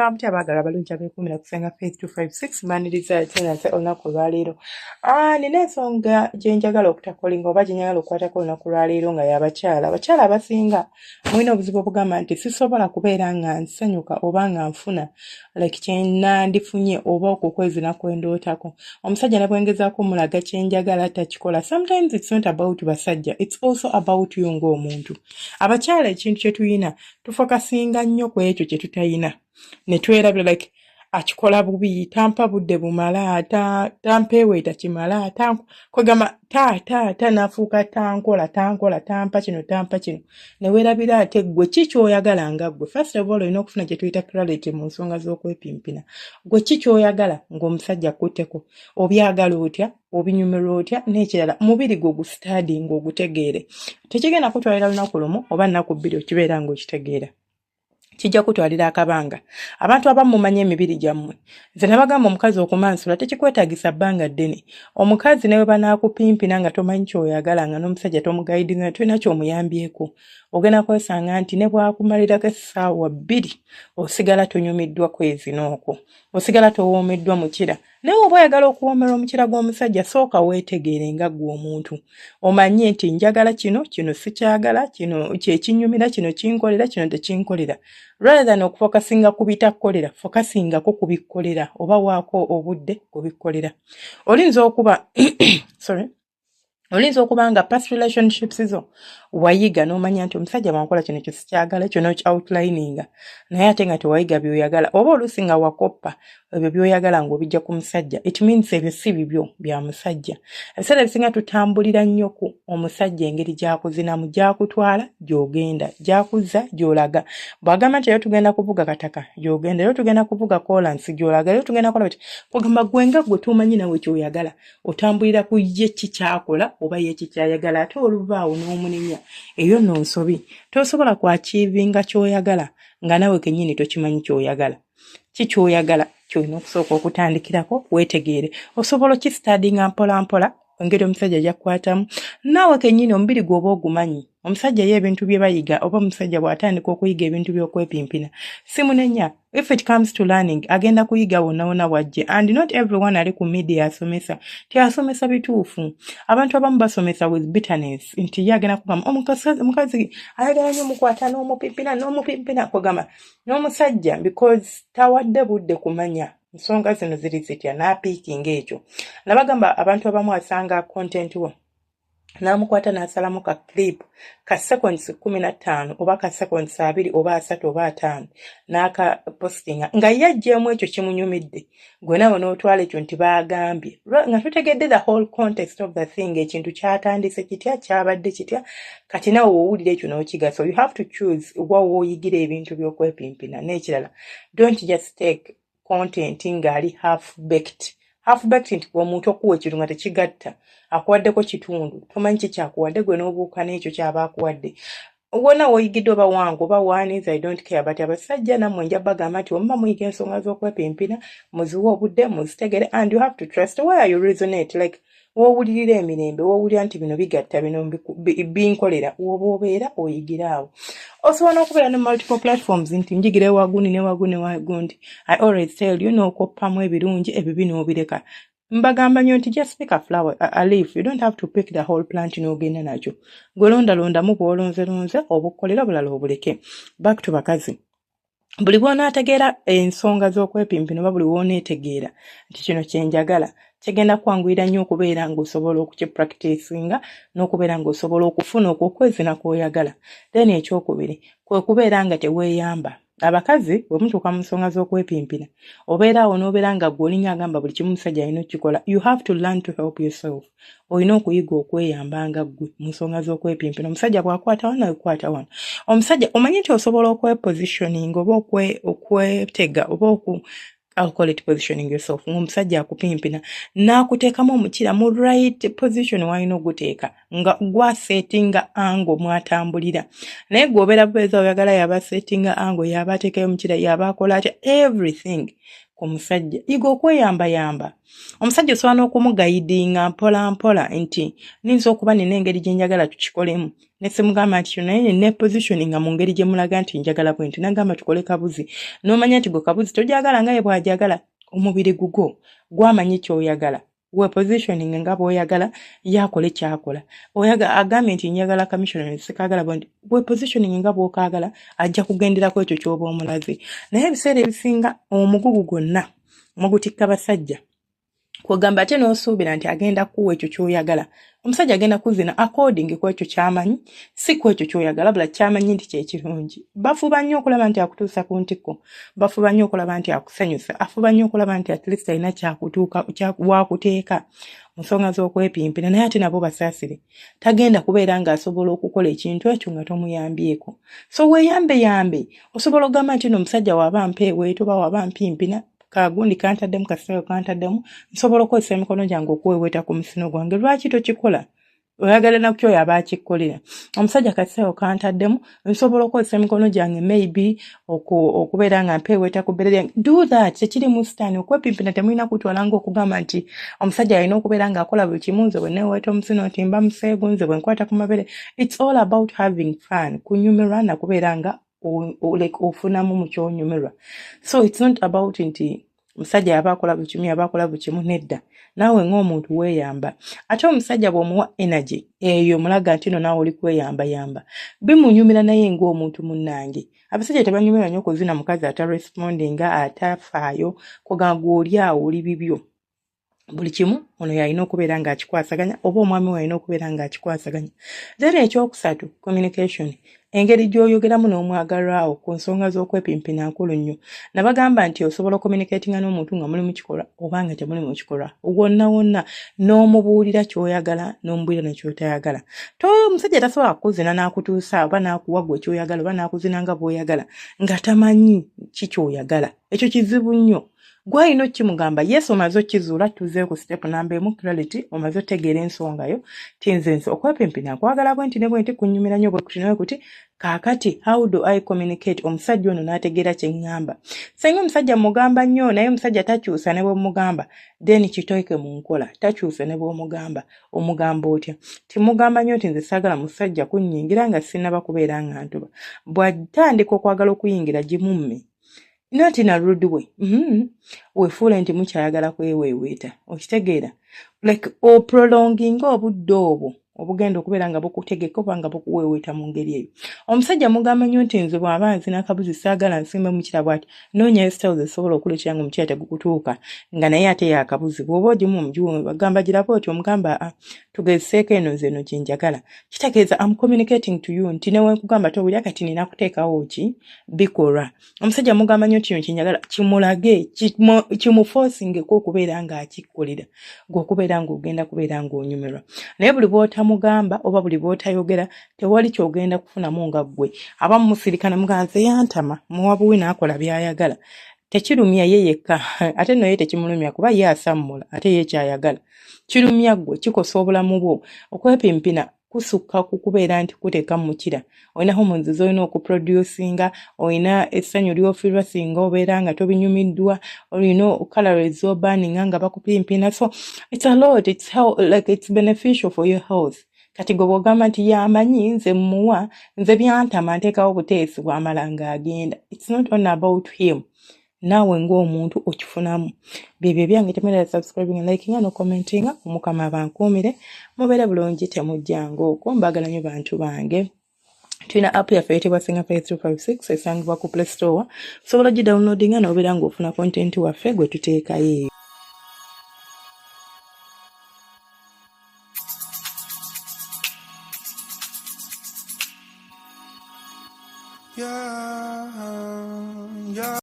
mugamba muti abaagala balungi abeekumira kusenga Faith 256 maniriza tena nse olunaku olwaleero. Nina ensonga gye njagala okutakolinga oba gye njagala okukwatako olunaku lwaleero nga y'abakyala. Abakyala abasinga mulina obuzibu obugamba nti sisobola kubeera nga nsanyuka oba nga nfuna kye nandifunye oba okwo kwezi nakwendootako. Omusajja ne bwengezaako mulaga kye njagala takikola. Sometimes it's not about basajja, it's also about you ng'omuntu. Abakyala ekintu kye tuyina tufokasinga nnyo ku ekyo kye tutayina. Ne twerabira akikola bubi, tampa budde bumala, tampeeweeta kimala, kwegamba nafuuka tankola, tampa kino, tampa kino. Ne weerabira ate gwe ki ky'oyagala nga gwe. First of all, olina okufuna kye tuyita clarity mu nsonga z'okwepimpina. Gwe ki ky'oyagala ng'omusajja akutteko? Obyagala otya? Obinyumirwa otya? N'ekirala mubiri gwo gustadi ng'ogutegeere. Tekigenda kutwalira lunaku lumu oba nnaku bbiri okibeera ng'okitegeera. Kijja kutwalira akabanga. Abantu abamu mumanye emibiri gyammwe. Nze nabagamba omukazi okumansula tekikwetaagisa bbanga ddene. Omukazi newe banaakupimpina nga tomanyi ky'oyagala nga n'omusajja tomugayidinga tulina ky'omuyambyeko. Ogenda kwesanga nti ne bwakumalirako essaawa 2 osigala tonyumiddwa kwezi n'okwo. Osigala towoomeddwa mukira. Naye oba oyagala okuwoomera omukira gw'omusajja sooka weetegeere nga ggwe omuntu. Omanye nti njagala kino sikyagala, kino kyekinyumira, kino kinkolera, kino tekinkolera. Rather than okufokasinga ku bitakolera, fokasingako ku bikolera oba waako obudde kubikkolera. Olinza okuba nga past relationships zo wayiga n'omanya nti omusajja bwankola kino sikyagala, kyo outlininga. Naye ate nga tewayiga by'oyagala oba oluusi nga wakoppa ebyo by'oyagala ng'obijja ku musajja. It means ebyo si bibyo bya musajja. Ebiseera ebisinga tutambulira nnyo ku omusajja engeri gy'akuzinamu, gy'akutwala, gy'ogenda, gy'akuzza, gy'olaga. Bw'agamba nti eyo tugenda kuvuga kataka, gy'ogenda, eyo tugenda kuvuga kolansi, gy'olaga, eyo tugenda kola bati. Kugamba gwenga gwe tumanyi nawe ky'oyagala. Otambulira ku ye kikyakola oba ye kikyayagala ate oluvaawo n'omunenya. Eyo nno nsobi. Tosobola kwachivinga ky'oyagala nga nawe kennyini tokimanyi ky'oyagala. Ki ky'oyagala ky'olina okusooka okutandikirako weetegeere. Osobola okistadinga mpola engeri omusajja gy'akwatamu. Naawe kennyini omubiri gw'oba ogumanyi. Omusajja ye ebintu bye bayiga oba omusajja bw'atandika okuyiga ebintu by'okwepimpina. Simunenya. If it comes to learning, agenda kuyiga wonna wajje. And not everyone ali ku media asomesa. Asomesa bituufu. Abantu abamu basomesa with bitterness. Nti ye agenda kugamba omukazi ayagala nnyo mukwata n'omupimpina kugamba n'omusajja because tawadde budde kumanya. Nsonga zino ziri zitya n'apiikinga ekyo. Nabagamba abantu abamu asanga content wo. Namukwata n'asalamu ka clip ka seconds 15 oba ka seconds 2 oba 3 oba 5 n'aka postinga nga yajjemu ekyo kimunyumidde. Gwe nawe n'otwala ekyo nti baagambye nga tutegedde the whole context of the thing, ekintu kyatandise kitya, kyabadde kitya, kati nawe owulira ekyo n'okiga. So you have to choose wa wooyigira ebintu by'okwepimpina. N'ekirala, don't just take content ngali half-baked nti omuntu okuwa ekintu nga tekigatta akuwaddeko kitundu tomanyi kikyakuwadde gwe n'obuuka n'ekyo kyaba akuwadde. Wonna woyigidde oba wangu oba wanis I don't care, but abasajja nammwe nja bagamba nti omba muyiga ensonga z'okwepimpina muziwe obudde muzitegere and you have to trust where you resonate woowulirira emirembe, woowulira nti bino bigatta bino binkolera, woba obeera oyigiraawo. Osobola n'okubeera ne multiple platforms nti njigire wagundi ne wagundi. I always tell you n'okoppamu ebirungi ebibi n'obireka. Mbagamba nnyo nti just pick a leaf. You don't have to pick the whole plant n'ogenda nakyo. Gwe londamu bw'olonze obukolera bulala obuleke. Back to bakazi. Buli bw'onaategeera ensonga z'okwepimpina oba buli bw'oneetegeera nti kino kye njagala kigenda kwanguyira nnyo okubeera ng'osobola okukipracticinga n'okubeera ng'osobola okufuna okwokwezina kw'oyagala. Then ekyokubiri kwe kubeera nga teweeyamba. Abakazi bwe mutuuka mu nsonga z'okwepimpina obeera awo n'obeera nga gw'olinnya agamba buli kimu musajja alina okukikola. You have to learn to help yourself. Olina okuyiga okweyambanga ggwe mu nsonga z'okwepimpina. Omusajja bw'akwata wano nawe kwata wano. Omusajja omanyi nti osobola okwepositioning oba okwetega oba I'll call it positioning yourself. Omusajja akupimpina n'akuteekamu omukira mu right position w'alina oguteeka nga gwasetinga ango mwatambulira. Naye gw'obeera bubeeza oyagala yaba settinga ango, yaba ateekayo omukira, yaba akola atya everything ku musajja yiga okweyambayamba omusajja osobola n'okumugayidinga mpola nti ninza okuba nina engeri gye njagala tukikolemu ne simugamba nti naye ne positioninga mu ngeri gye mulaga nti njagala bwe nti nagamba tukole kabuzi n'omanya nti gwe kabuzi togyagala nga ye bw'agyagala omubiri gugwo gw'amanyi ky'oyagala we positioning nga bw'oyagala yakole kyakola agambye nti njagala commissioner sikagala bwe we positioning nga bw'okaagala ajja kugenderako ekyo ky'oba omulaze naye ebiseera ebisinga omugugu gwonna mugutikka basajja kwegamba ate n'osuubira nti agenda kuwa ekyo ky'oyagala omusajja agenda kuzina according ku ekyo ky'amanyi si ku ekyo ky'oyagala bula ky'amanyi nti kyekirungi bafuba nnyo okulaba nti akutuusa ku ntikko bafuba nnyo okulaba nti akusanyusa afuba nnyo okulaba nti at least alina wakuteeka mu nsonga z'okwepimpira naye ate nabo basaasire tagenda kubeera ng'asobola okukola ekintu ekyo nga tomuyambyeko so weeyambe osobola okugamba nti n'omusajja waaba mpeewe toba waaba mpimpina kagundi kantaddemu kasitayo kantaddemu nsobola okukozesa emikono gyange okuweweeta ku musino gwange lwaki tokikola oyagala nakyo yaba akikkolera omusajja kasitayo kantaddemu nsobola okukozesa emikono gyange maybe okubeera nga mpeeweeta ku bbere lyange do that tekiri mu sitaani okwepimpina temulina kutwala ng'okugamba nti omusajja alina okubeera ng'akola buli kimu nze bwe neeweeta omusino nti mba museegu nze bwe nkwata ku mabere it's all about having fun kunyumirwa na kubeera nga ofunamu mu kyonyumirwa so it's not about nti omusajja yaba akola buli kimu yaba akola buli kimu nedda naawe ng'omuntu weeyamba ate omusajja bw'omuwa energy eyo mulaga nti no naawe oli kweyambayamba bimunyumira naye ng'omuntu munnange abasajja tebanyumira nnyo okuzina mukazi atarespondinga atafaayo kugamba gw'oli awo oli bibyo buli kimu ono yalina okubeera ng'akikwasaganya oba omwami we alina okubeera ng'akikwasaganya then ekyokusatu communication engeri gy'oyogeramu n'omwagalwawo ku nsonga z'okwepimpina nkulu nnyo nabagamba nti osobola communicatinga n'omuntu nga muli mu kikolwa oba nga temuli mu kikolwa wonna n'omubuulira ky'oyagala n'omubuulira neky'otayagala omusajja tasobola kukuzina n'akutuusa oba n'akuwa gwe ky'oyagala oba n'akuzina nga bw'oyagala nga tamanyi ki ky'oyagala ekyo kizibu nnyo gwalina okimugamba yes omaze okkizuula tuze ku step namba emu clarity omaze otegeera ensonga yo tinzenze okwepimpina nkwagala bwe nti ne bwe nti kunnyumira nnyo bwe kuti nawe kuti kaakati how do I communicate omusajja ono n'ategeera kye ŋŋamba senga omusajja mugamba nnyo naye omusajja takyusa ne bwe mugamba then kitoeke mu nkola takyusa ne bw'omugamba omugamba otya timugamba nnyo nti nze saagala musajja kunnyingira nga sinnaba kubeera nga ntuba bw'atandika okwagala okuyingira gimumme not in a rude way wefuule nti mukyayagala kweweeweeta okitegeera like prolonging obudde obwo obugenda okubeera nga bukutegeka oba nga bukuweeweeta mu ngeri eyo omusajja mugamba nnyo nti nze bw'aba nzina akabuzi saagala nsimbe mukira bw'ati noonyayo styles esobola okuleetera nga omukyala tegukutuuka nga naye ate yaakabuzi bw'oba ogimu omugiwo bagamba giraba oti omugamba tugezeseeko eno nze eno gye njagala kitegeeza am communicating to you nti newe nkugamba tobulya kati nina kuteekawo ki bikolwa omusajja mugamba nnyo nti kino kye njagala kimulage kimufoosingeko okubeera ng'akikkolera gw'okubeera ng'ogenda kubeera ng'onyumirwa naye buli bw'otamugamba oba buli bw'otayogera tewali ky'ogenda kufunamu nga ggwe aba musirikana muganze yantama muwabuwe n'akola by'ayagala tekirumya ye yekka ate no ye tekimulumya kuba ye asammula ate ye kyayagala kirumya ggwe kikosa obulamu bwo okwepimpina kusukka ku kubeera nti kuteeka mukira olina hormones olina okuproducinga olina essanyu ly'ofiirwa singa obeera nga tobinyumiddwa olina calories z'oburninga nga bakupimpina so it's a lot it's beneficial for your health kati gwe bw'ogamba nti yamanyi nze muwa nze byantama nteekawo buteesi bw'amala ng'agenda it's not only about him naawe ng'omuntu okifunamu byebyo byange temuleera subscribing liking no commenting omukama abankuumire mubeere bulungi temujjanga okwo mbagala nnyo bantu bange tulina app yaffe eyitibwa Singapore 356 esangibwa ku Play Store osobola gidownloadinga n'obeera ng'ofuna content waffe gwe tuteekayo